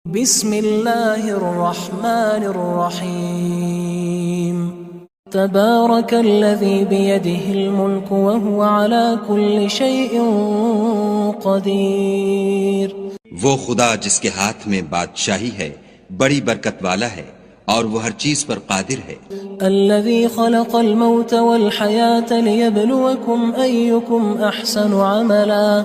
بسم اللہ الرحمن الرحیم تبارک الذی بیدہ الملک وہو علی کل شیء قدیر۔ وہ خدا جس کے ہاتھ میں بادشاہی ہے بڑی برکت والا ہے اور وہ ہر چیز پر قادر ہے۔ الذی خلق الموت والحیاة لیبلوکم ایکم احسن عملا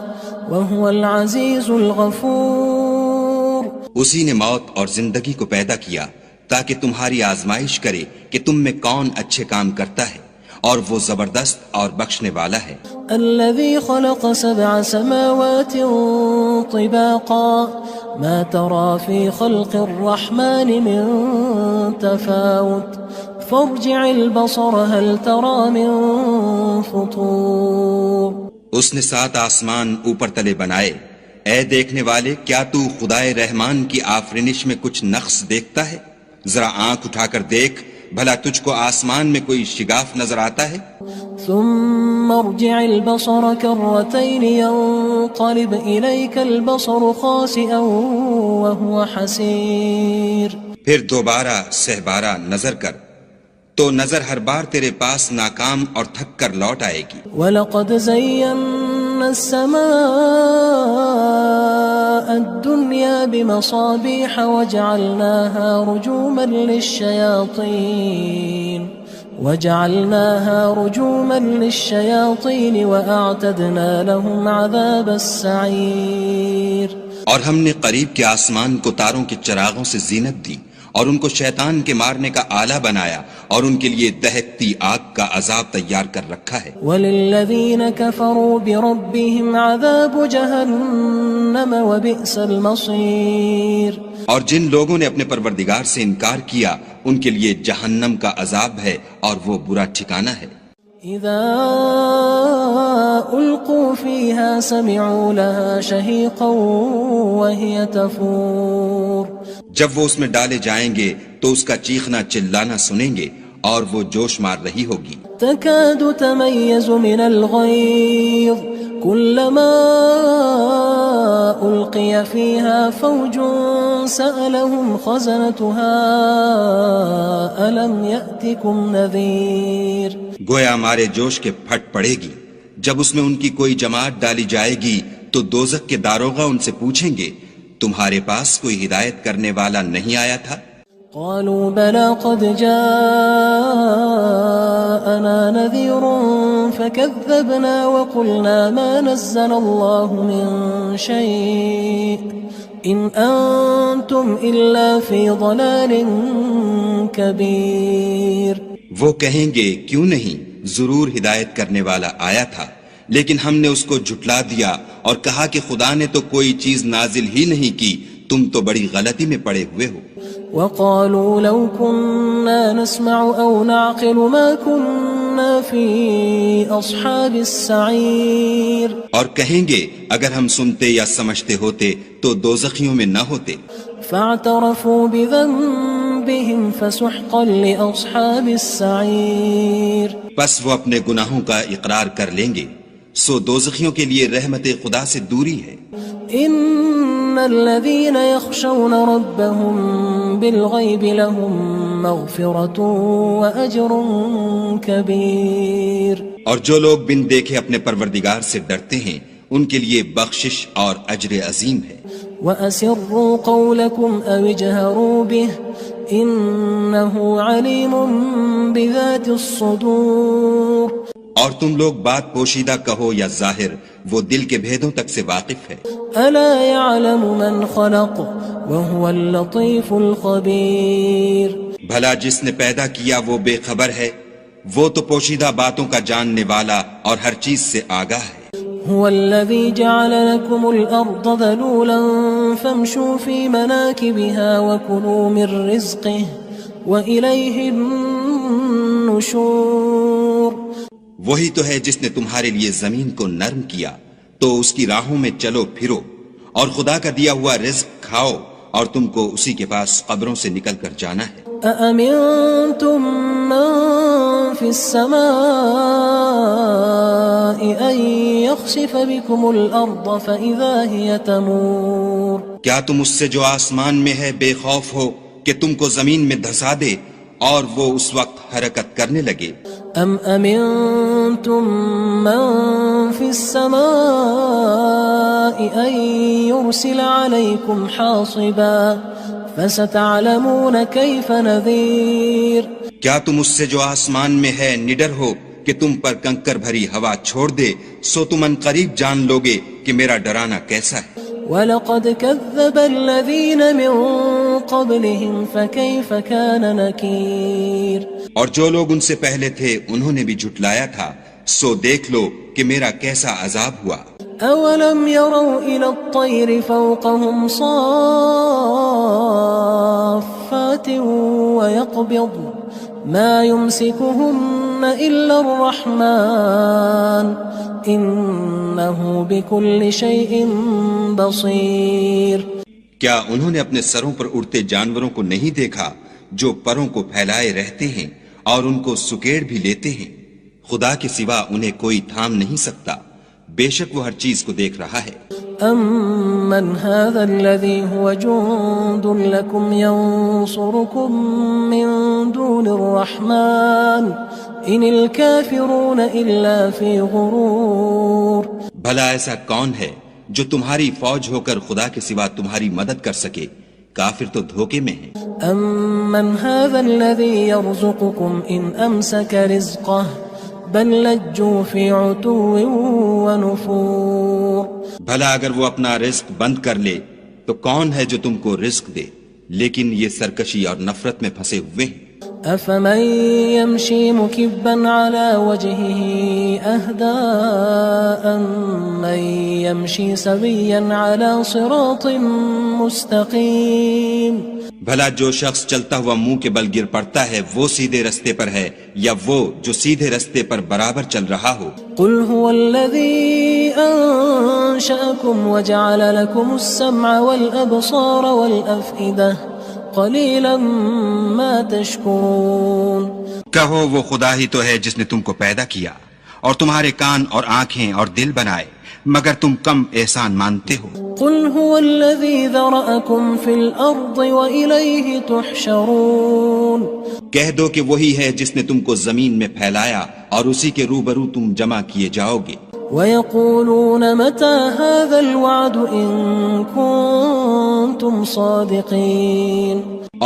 وہو العزیز الغفور۔ اسی نے موت اور زندگی کو پیدا کیا تاکہ تمہاری آزمائش کرے کہ تم میں کون اچھے کام کرتا ہے، اور وہ زبردست اور بخشنے والا ہے۔ الذي خلق 7 سماوات طباقا ما ترى في خلق الرحمن من تفاوت فارجع البصر هل ترى من فطور۔ اس نے 7 آسمان اوپر تلے بنائے، اے دیکھنے والے کیا تو خدائے رحمان کی آفرینش میں کچھ نقص دیکھتا ہے؟ ذرا آنکھ اٹھا کر دیکھ، بھلا تجھ کو آسمان میں کوئی شگاف نظر آتا ہے؟ ثم ارجع البصر كرتين ينقلب إليك البصر خاسئا وهو حسير۔ پھر دوبارہ سہبارہ نظر کر تو نظر ہر بار تیرے پاس ناکام اور تھک کر لوٹ آئے گی۔ وَلَقَدْ زَيَّنَّا السَّمَاءَ الدُّنْيَا بِمَصَابِيحَ وَجَعَلْنَاهَا رُجُومًا لِلشَّيَاطِينِ وَأَعْتَدْنَا لَهُمْ عَذَابَ السَّعِيرِ۔ اور ہم نے قریب کے آسمان کو تاروں کے چراغوں سے زینت دی اور ان کو شیطان کے مارنے کا آلہ بنایا، اور ان کے لیے دہکتی آگ کا عذاب تیار کر رکھا ہے۔ وَلِلَّذِينَ كَفَرُوا بِرَبِّهِمْ عَذَابُ جَهَنَّمَ وَبِئْسَ الْمَصِيرُ۔ اور جن لوگوں نے اپنے پروردگار سے انکار کیا ان کے لیے جہنم کا عذاب ہے اور وہ برا ٹھکانہ ہے۔ اذا القوا فيها سمعوا لها شهيقا وهي تفور۔ جب وہ اس میں ڈالے جائیں گے تو اس کا چیخنا چلانا سنیں گے اور وہ جوش مار رہی ہوگی۔ تكاد تميز من الغيظ كلما ألقي فيها فوج سألهم خزنتها ألم يأتكم نذير۔ گویا مارے جوش کے پھٹ پڑے گی جب اس میں ان کی کوئی جماعت ڈالی جائے گی تو دوزخ کے داروغہ ان سے پوچھیں گے تمہارے پاس کوئی ہدایت کرنے والا نہیں آیا تھا؟ قالوا بلى قد جاءنا نذير فكذبنا وقلنا ما نزل الله من شيء إن أنتم إلا في ضلال كبير۔ وہ کہیں گے کیوں نہیں، ضرور ہدایت کرنے والا آیا تھا، لیکن ہم نے اس کو جھٹلا دیا اور کہا کہ خدا نے تو کوئی چیز نازل ہی نہیں کی، تم تو بڑی غلطی میں پڑے ہوئے ہو۔ وقالوا لو كنا نسمع أو نعقل ما كنا في أصحاب السعير۔ اور کہیں گے اگر ہم سنتے یا سمجھتے ہوتے تو دوزخیوں میں نہ ہوتے۔ فاعترفوا بذنبهم فسحقا لأصحاب السعير۔ پس وہ اپنے گناہوں کا اقرار کر لیں گے، سو دوزخیوں کے لیے رحمت خدا سے دوری ہے۔ ان الذين يخشون ربهم بالغيب لهم مغفرة واجر كبير۔ اور جو لوگ بن دیکھے اپنے پروردگار سے ڈرتے ہیں ان کے لیے بخشش اور اجر عظیم ہے۔ وَأَسِرُّوا قَوْلَكُمْ أَوِ اجْهَرُوا بِهِ إِنَّهُ عَلِيمٌ بِذَاتِ الصُّدُورِ۔ اور تم لوگ بات پوشیدہ کہو یا ظاہر، وہ دل کے بھیدوں تک سے واقف ہے۔ أَلَا يَعْلَمُ مَنْ خَلَقَ وَهُوَ اللَّطِيفُ الْخَبِيرُ۔ بھلا جس نے پیدا کیا وہ بے خبر ہے، وہ تو پوشیدہ باتوں کا جاننے والا اور ہر چیز سے آگاہ ہے۔ هو الذي جعل لكم الأرض ذلولا فامشوا في مناكبها وكلوا من رزقه وإليه النشور۔ وہی تو ہے جس نے تمہارے لیے زمین کو نرم کیا تو اس کی راہوں میں چلو پھرو اور خدا کا دیا ہوا رزق کھاؤ، اور تم کو اسی کے پاس قبروں سے نکل کر جانا ہے۔ أأمنتم من في السماء أن يخسف بكم الأرض فإذا هي تمور۔ کیا تم اس سے جو آسمان میں ہے بے خوف ہو کہ تم کو زمین میں دھسا دے اور وہ اس وقت حرکت کرنے لگے؟ ام امنتم من فی السماء ان يرسل علیکم حاصبا فستعلمون کیف نذیر. کیا تم اس سے جو آسمان میں ہے نڈر ہو کہ تم پر کنکر بھری ہوا چھوڑ دے، سو تم ان قریب جان لوگے کہ میرا ڈرانا کیسا ہے. وَلَقَدْ كَذَّبَ الَّذِينَ مِن قَبْلِهِمْ فَكَيْفَ كَانَ نَكِيرٌ. اور جو لوگ ان سے پہلے تھے انہوں نے بھی جھٹلایا تھا، سو دیکھ لو کہ میرا کیسا عذاب ہوا. أَوَلَمْ يَرَوْا إِلَى الطَّيْرِ فَوْقَهُمْ صَافَّاتٍ وَيَقْبِضْنَ مَا يُمْسِكُهُنَّ إِلَّا الرَّحْمَنُ إِنَّهُ بِكُلِّ شَيْءٍ بَصِيرٌ. کیا انہوں نے اپنے سروں پر اڑتے جانوروں کو نہیں دیکھا جو پروں کو پھیلائے رہتے ہیں اور ان کو سکیڑ بھی لیتے ہیں؟ خدا کے سوا انہیں کوئی تھام نہیں سکتا، بے شک وہ ہر چیز کو دیکھ رہا ہے. أَمَّنْ هَذَا الَّذِي هُوَ جُندٌ لَكُمْ يَنصُرُكُم مِّن دُونِ الرَّحْمَنِ إِنِ الْكَافِرُونَ إِلَّا فِي غُرُورٍ. بھلا ایسا کون ہے جو تمہاری فوج ہو کر خدا کے سوا تمہاری مدد کر سکے؟ کافر تو دھوکے میں ہیں. أَمَّنْ هَذَا الَّذِي يَرْزُقُكُمْ إِنْ أَمْسَكَ رِزْقَهُ بَلْ لَجُّوا فِي عُتُوٍّ وَنُفُورٍ. بھلا اگر وہ اپنا رزق بند کر لے تو کون ہے جو تم کو رزق دے؟ لیکن یہ سرکشی اور نفرت میں پھنسے ہوئے ہیں. أَفَمَن يَمْشِي مُكِبًّا عَلَى وَجْهِهِ أَهْدَىٰ أَمَّن يَمْشِي سَوِيًّا عَلَى صِرَاطٍ مُّسْتَقِيمٍ. بھلا جو شخص چلتا ہوا منہ کے بل گر پڑتا ہے وہ سیدھے رستے پر ہے یا وہ جو سیدھے رستے پر برابر چل رہا ہو؟ قُلْ هُوَ الَّذِي أَنشَأَكُمْ وَجَعَلَ لَكُمُ السَّمْعَ وَالْأَبْصَارَ وَالْأَفْئِدَةَ قَلِيلًا مَا تَشْكُرُونَ. کہو وہ خدا ہی تو ہے جس نے تم کو پیدا کیا اور تمہارے کان اور آنکھیں اور دل بنائے، مگر تم کم احسان مانتے ہو. قُلْ هُوَ الَّذِي ذَرَأَكُمْ فِي الْأَرْضِ وَإِلَيْهِ تُحْشَرُونَ. کہہ دو کہ وہی ہے جس نے تم کو زمین میں پھیلایا اور اسی کے روبرو تم جمع کیے جاؤ گے. وَيَقُولُونَ مَتَى هَذَا الْوَعْدُ إِن كُنتُمْ صَادِقِينَ.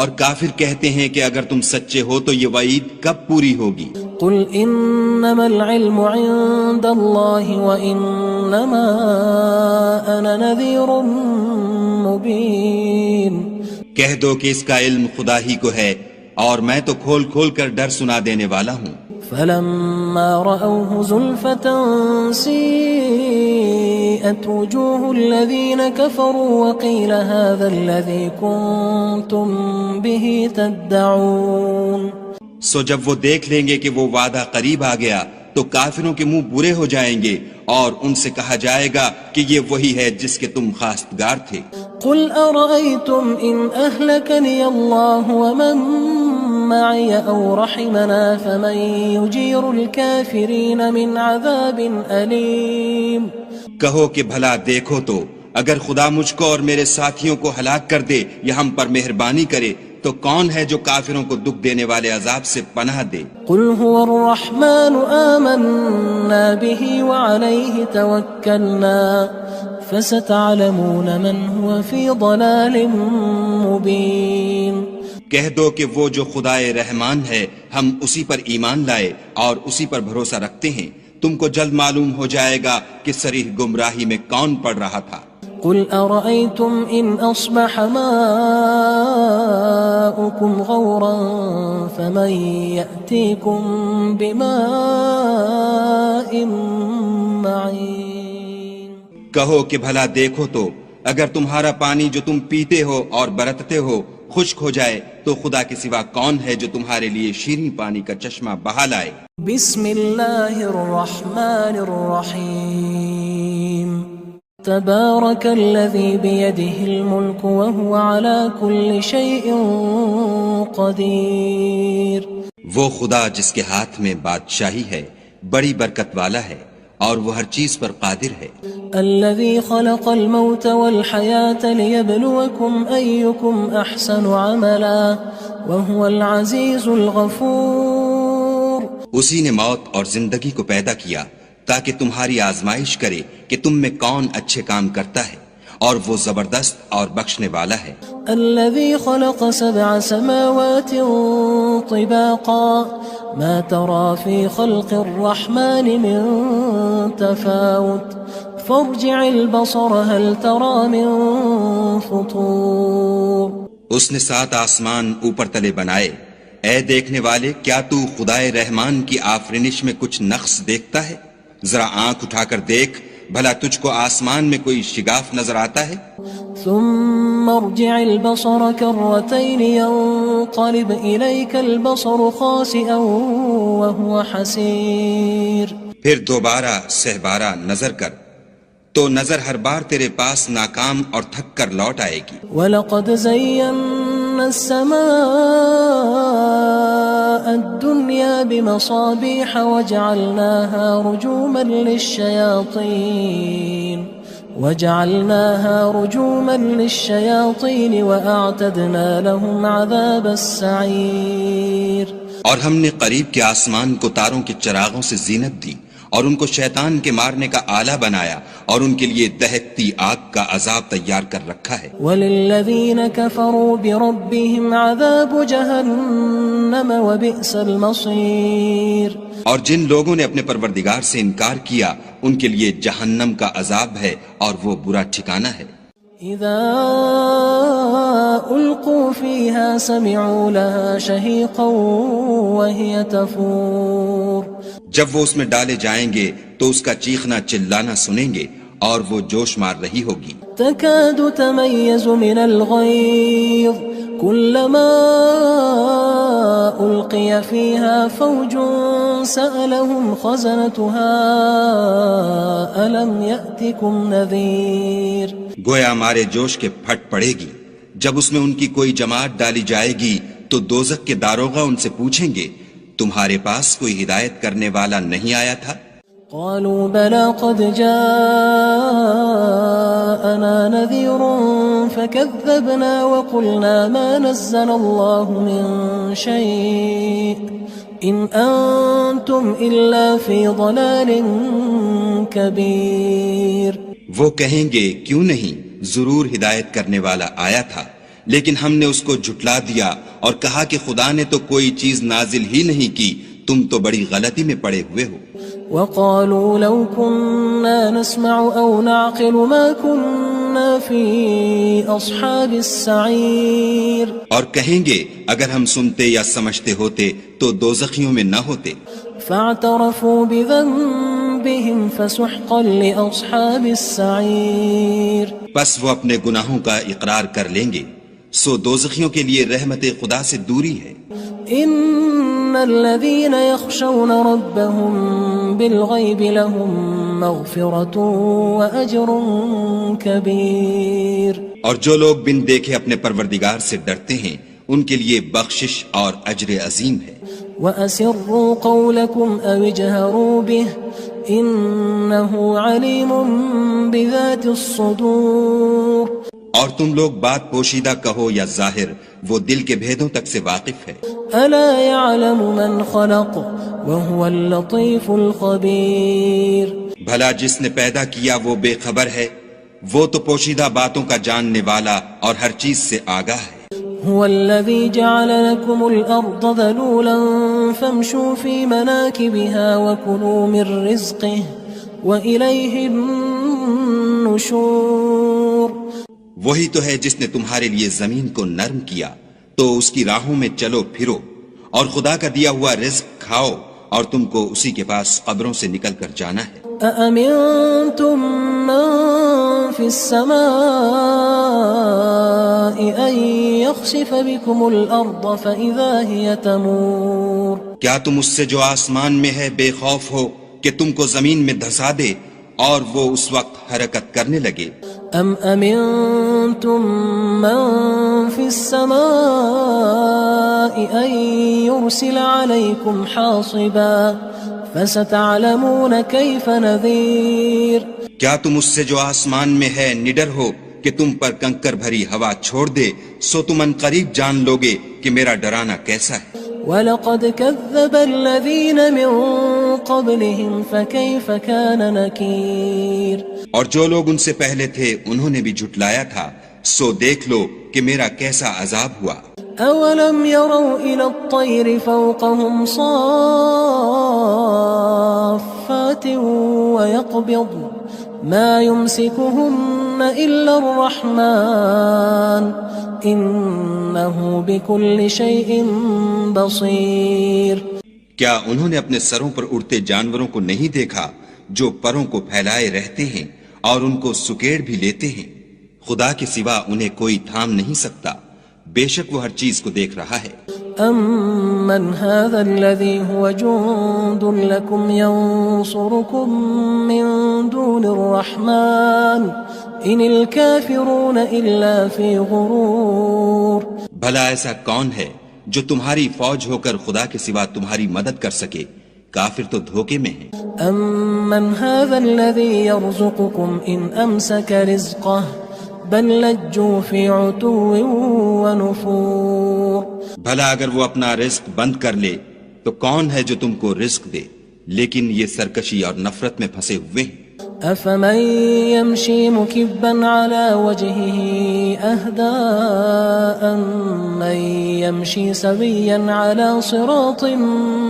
اور کافر کہتے ہیں کہ اگر تم سچے ہو تو یہ وعید کب پوری ہوگی؟ قُلْ إِنَّمَا الْعِلْمُ عِندَ اللَّهِ وَإِنَّمَا أَنَا نَذِيرٌ مُّبِينٌ. کہہ دو کہ اس کا علم خدا ہی کو ہے اور میں تو کھول کھول کر ڈر سنا دینے والا ہوں. فَلَمَّا رَأَوْهُ زُلْفَةً سِيئَتْ وُجُوهُ الَّذِينَ كَفَرُوا وَقِيلَ هَذَا الَّذِي كُنتُم بِهِ تَدَّعُونَ. سو جب وہ دیکھ لیں گے کہ وہ وعدہ قریب آ گیا تو کافروں کے منہ برے ہو جائیں گے اور ان سے کہا جائے گا کہ یہ وہی ہے جس کے تم خواستگار تھے. قُلْ أَرَأَيْتُمْ إِنْ أَهْلَكَنِيَ اللَّهُ وَمَن مَّعِيَ أَوْ رَحِمَنَا فَمَن يُجِيرُ الْكَافِرِينَ مِنْ عَذَابٍ أَلِيمٍ. کہو کہ بھلا دیکھو تو اگر خدا مجھ کو اور میرے ساتھیوں کو ہلاک کر دے یا ہم پر مہربانی کرے تو کون ہے جو کافروں کو دکھ دینے والے عذاب سے پناہ دے؟ قُلْ هُوَ الرَّحْمَنُ آمَنَّا بِهِ وَعَلَيْهِ تَوَكَّلْنَا فَسَتَعْلَمُونَ مَنْ هُوَ فِي ضَلَالٍ مُّبِينٍ. کہہ دو کہ وہ جو خدائے رحمان ہے ہم اسی پر ایمان لائے اور اسی پر بھروسہ رکھتے ہیں، تم کو جلد معلوم ہو جائے گا کہ صریح گمراہی میں کون پڑ رہا تھا. قُلْ أَرَأَيْتُمْ إِنْ أَصْبَحَ مَاؤُكُمْ غَوْرًا فَمَن يَأْتِيكُم بِمَاءٍ مَّعِينٍ. کہو کہ بھلا دیکھو تو اگر تمہارا پانی جو تم پیتے ہو اور برتتے ہو خشک ہو جائے تو خدا کے سوا کون ہے جو تمہارے لیے شیریں پانی کا چشمہ بہا لائے. بسم اللہ الرحمن الرحیم. تبارک الذی بیدہ الملک وهو علی کل شیء قدیر. وہ خدا جس کے ہاتھ میں بادشاہی ہے بڑی برکت والا ہے اور وہ ہر چیز پر قادر ہے۔ الذي خلق الموت والحياة ليبلوكم أيكم أحسن عملا وهو العزيز الغفور۔ اسی نے موت اور زندگی کو پیدا کیا تاکہ تمہاری آزمائش کرے کہ تم میں کون اچھے کام کرتا ہے، اور وہ زبردست اور بخشنے والا ہے۔ الذي خلق 7 سماوات طباقا ما ترى في خلق الرحمن من تفاوت فارجع البصر هل ترى من فطور۔ اس نے 7 آسمان اوپر تلے بنائے، اے دیکھنے والے کیا تو خدائے رحمان کی آفرینش میں کچھ نقص دیکھتا ہے؟ ذرا آنکھ اٹھا کر دیکھ، بھلا تجھ کو آسمان میں کوئی شگاف نظر آتا ہے؟ ثم ارجع البصر كرتين ينقلب إليك البصر خاسئا وهو حسير۔ پھر دوبارہ سہبارہ نظر کر تو نظر ہر بار تیرے پاس ناکام اور تھک کر لوٹ آئے گی۔ وَلَقَدْ زَيَّنَّا السَّمَاءَ الدُّنْيَا بِمَصَابِيحَ وَجَعَلْنَاهَا رُجُومًا لِلشَّيَاطِينِ وَأَعْتَدْنَا لَهُمْ عَذَابَ السَّعِيرِ۔ اور ہم نے قریب کے آسمان کو تاروں کے چراغوں سے زینت دی اور ان کو شیطان کے مارنے کا آلہ بنایا، اور ان کے لیے دہکتی آگ کا عذاب تیار کر رکھا ہے۔ وَلِلَّذِينَ كَفَرُوا بِرَبِّهِمْ عَذَابُ جَهَنَّمَ وَبِئْسَ الْمَصِيرُ۔ اور جن لوگوں نے اپنے پروردگار سے انکار کیا ان کے لیے جہنم کا عذاب ہے اور وہ برا ٹھکانہ ہے۔ اذا القوا فيها سمعوا لها شهيقا وهي تفور۔ جب وہ اس میں ڈالے جائیں گے تو اس کا چیخنا چلانا سنیں گے اور وہ جوش مار رہی ہوگی۔ تكاد تميز من الغيظ كلما ألقي فيها فوج سألهم خزنتها ألم يأتكم نذير۔ گویا مارے جوش کے پھٹ پڑے گی، جب اس میں ان کی کوئی جماعت ڈالی جائے گی تو دوزخ کے داروغہ ان سے پوچھیں گے تمہارے پاس کوئی ہدایت کرنے والا نہیں آیا تھا؟ قالوا بلى قد جاءنا نذير فكذبنا وقلنا ما نزل الله من شيء إن أنتم إلا في ضلال كبير۔ وہ کہیں گے کیوں نہیں، ضرور ہدایت کرنے والا آیا تھا، لیکن ہم نے اس کو جھٹلا دیا اور کہا کہ خدا نے تو کوئی چیز نازل ہی نہیں کی، تم تو بڑی غلطی میں پڑے ہوئے ہو۔ وقالوا لو كنا نسمع أو نعقل ما كنا في أصحاب السعير۔ اور کہیں گے اگر ہم سنتے یا سمجھتے ہوتے تو دوزخیوں میں نہ ہوتے۔ فاعترفوا بذنبهم فسحقا لأصحاب السعير۔ بس وہ اپنے گناہوں کا اقرار کر لیں گے، سو دوزخیوں کے لیے رحمت خدا سے دوری ہے۔ ان الذين يخشون ربهم بالغيب لهم مغفرة واجر كبير۔ اور جو لوگ بن دیکھے اپنے پروردگار سے ڈرتے ہیں ان کے لیے بخشش اور اجر عظیم ہے۔ واسروا قولكم او اجهروا به انه عليم بذات الصدور۔ اور تم لوگ بات پوشیدہ کہو یا ظاہر، وہ دل کے بھیدوں تک سے واقف ہے۔ الا يعلم من خلق وهو اللطيف الخبير۔ بھلا جس نے پیدا کیا وہ بے خبر ہے، وہ تو پوشیدہ باتوں کا جاننے والا اور ہر چیز سے آگاہ ہے۔ هو الذي جعل لكم الأرض ذلولا فامشوا في مناكبها وكلوا من رزقه وإليه النشور۔ وہی تو ہے جس نے تمہارے لیے زمین کو نرم کیا تو اس کی راہوں میں چلو پھرو اور خدا کا دیا ہوا رزق کھاؤ، اور تم کو اسی کے پاس قبروں سے نکل کر جانا ہے۔ أأمنتم من في السماء أن يخسف بكم الأرض فإذا هي تمور۔ کیا تم اس سے جو آسمان میں ہے بے خوف ہو کہ تم کو زمین میں دھسا دے اور وہ اس وقت حرکت کرنے لگے؟ ام امنتم من في السماء ان يرسل عليكم حاصبا فستعلمون كيف نذير کیا تم اس سے جو آسمان میں ہے نڈر ہو کہ تم پر کنکر بھری ہوا چھوڑ دے، سو تم ان قریب جان لوگے کہ میرا ڈرانا کیسا ہے۔ وَلَقَدْ كَذَّبَ الَّذِينَ مِن قَبْلِهِمْ فَكَيْفَ كَانَ نَكِيرٌ اور جو لوگ ان سے پہلے تھے انہوں نے بھی جھٹلایا تھا، سو دیکھ لو کہ میرا کیسا عذاب ہوا۔ أَوَلَمْ يَرَوْا إِلَى الطَّيْرِ فَوْقَهُمْ صَافَّاتٍ وَيَقْبِضْنَ مَا يُمْسِكُهُنَّ إِلَّا الرَّحْمَنُ إِنَّهُ بِكُلِّ شَيْءٍ بَصِيرٌ۔ کیا انہوں نے اپنے سروں پر اڑتے جانوروں کو نہیں دیکھا جو پروں کو پھیلائے رہتے ہیں اور ان کو سکیڑ بھی لیتے ہیں؟ خدا کے سوا انہیں کوئی تھام نہیں سکتا، بے شک وہ ہر چیز کو دیکھ رہا ہے۔ أَمَّنْ هَذَا الَّذِي هُوَ جُندٌ لَكُمْ يَنصُرُكُم مِّن دُونِ الرَّحْمَنِ إِنِ الْكَافِرُونَ إِلَّا فِي غُرُورٍ۔ بھلا ایسا کون ہے جو تمہاری فوج ہو کر خدا کے سوا تمہاری مدد کر سکے؟ کافر تو دھوکے میں ہیں۔ أَمَّنْ هَذَا الَّذِي يَرْزُقُكُمْ إِنْ أَمْسَكَ رِزْقَهُ بل لجوا فی عتو ونفور۔ بھلا اگر وہ اپنا رزق بند کر لے تو کون ہے جو تم کو رزق دے، لیکن یہ سرکشی اور نفرت میں پھنسے ہوئے ہیں۔ افمن يمشي مكبا على وجهه اهدى من يمشي سويا على صراط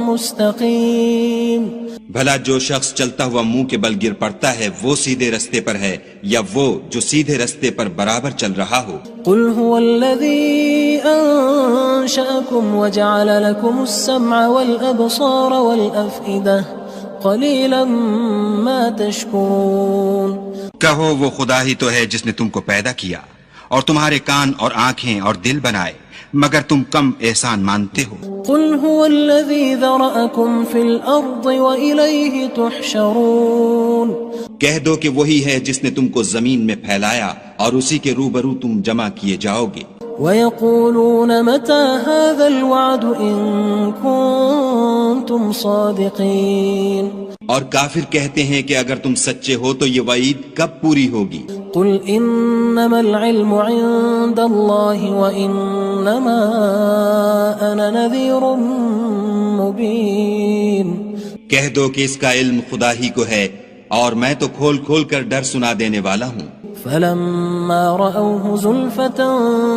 مستقيم۔ بھلا جو شخص چلتا ہوا منہ کے بل گر پڑتا ہے وہ سیدھے رستے پر ہے یا وہ جو سیدھے رستے پر برابر چل رہا ہو؟ قل هو الذي انشأكم وجعل لكم السمع والابصار والافئدة قلیلا ما تشکرون۔ کہو وہ خدا ہی تو ہے جس نے تم کو پیدا کیا اور تمہارے کان اور آنکھیں اور دل بنائے، مگر تم کم احسان مانتے ہو۔ قل هو الذی ذرأکم فی الارض وإلیہ تحشرون۔ کہہ دو کہ وہی ہے جس نے تم کو زمین میں پھیلایا اور اسی کے روبرو تم جمع کیے جاؤ گے۔ وَيَقُولُونَ مَتَى هَذَا الْوَعْدُ إِن كُنتُمْ صَادِقِينَ۔ اور کافر کہتے ہیں کہ اگر تم سچے ہو تو یہ وعید کب پوری ہوگی؟ قُلْ إِنَّمَا الْعِلْمُ عِندَ اللَّهِ وَإِنَّمَا أَنَا نَذِيرٌ مُبِينٌ۔ کہہ دو کہ اس کا علم خدا ہی کو ہے اور میں تو کھول کھول کر ڈر سنا دینے والا ہوں۔ فلما رأوه زلفة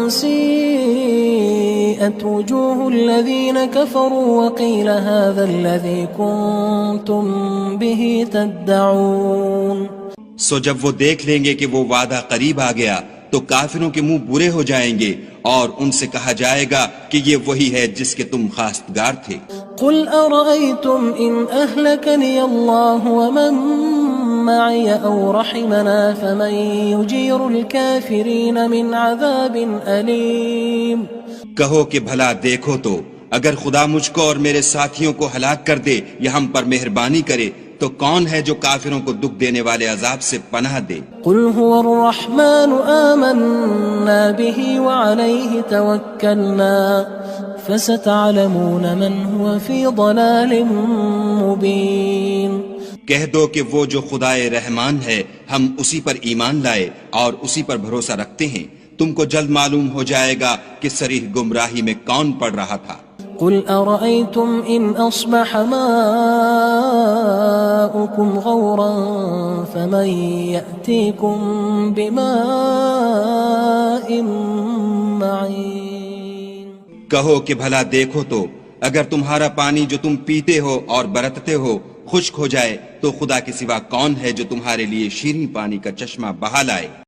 سيئت وجوه الذين كفروا وقيل هذا الذي كنتم به تدعون۔ سو جب وہ دیکھ لیں گے کہ وہ وعدہ قریب آ گیا تو کافروں کے منہ برے ہو جائیں گے اور ان سے کہا جائے گا کہ یہ وہی ہے جس کے تم خواستگار تھے۔ قل أرأيتم إن أهلكني الله ومن معي أو رحمنا فمن يجير الكافرين من عذاب أليم۔ کہو کہ بھلا دیکھو تو اگر خدا مجھ کو اور میرے ساتھیوں کو ہلاک کر دے یا ہم پر مہربانی کرے تو کون ہے جو کافروں کو دکھ دینے والے عذاب سے پناہ دے؟ قل هو الرحمن آمنا به وعليه توكلنا فستعلمون من هو في ضلال مبين۔ کہہ دو کہ وہ جو خدائے رحمان ہے ہم اسی پر ایمان لائے اور اسی پر بھروسہ رکھتے ہیں، تم کو جلد معلوم ہو جائے گا کہ صریح گمراہی میں کون پڑ رہا تھا۔ قل أرأيتم إن أصبح ماؤكم غورا فمن يأتيكم بماء معين۔ کہو کہ بھلا دیکھو تو اگر تمہارا پانی جو تم پیتے ہو اور برتتے ہو خشک ہو جائے تو خدا کے سوا کون ہے جو تمہارے لیے شیریں پانی کا چشمہ بہا لائے؟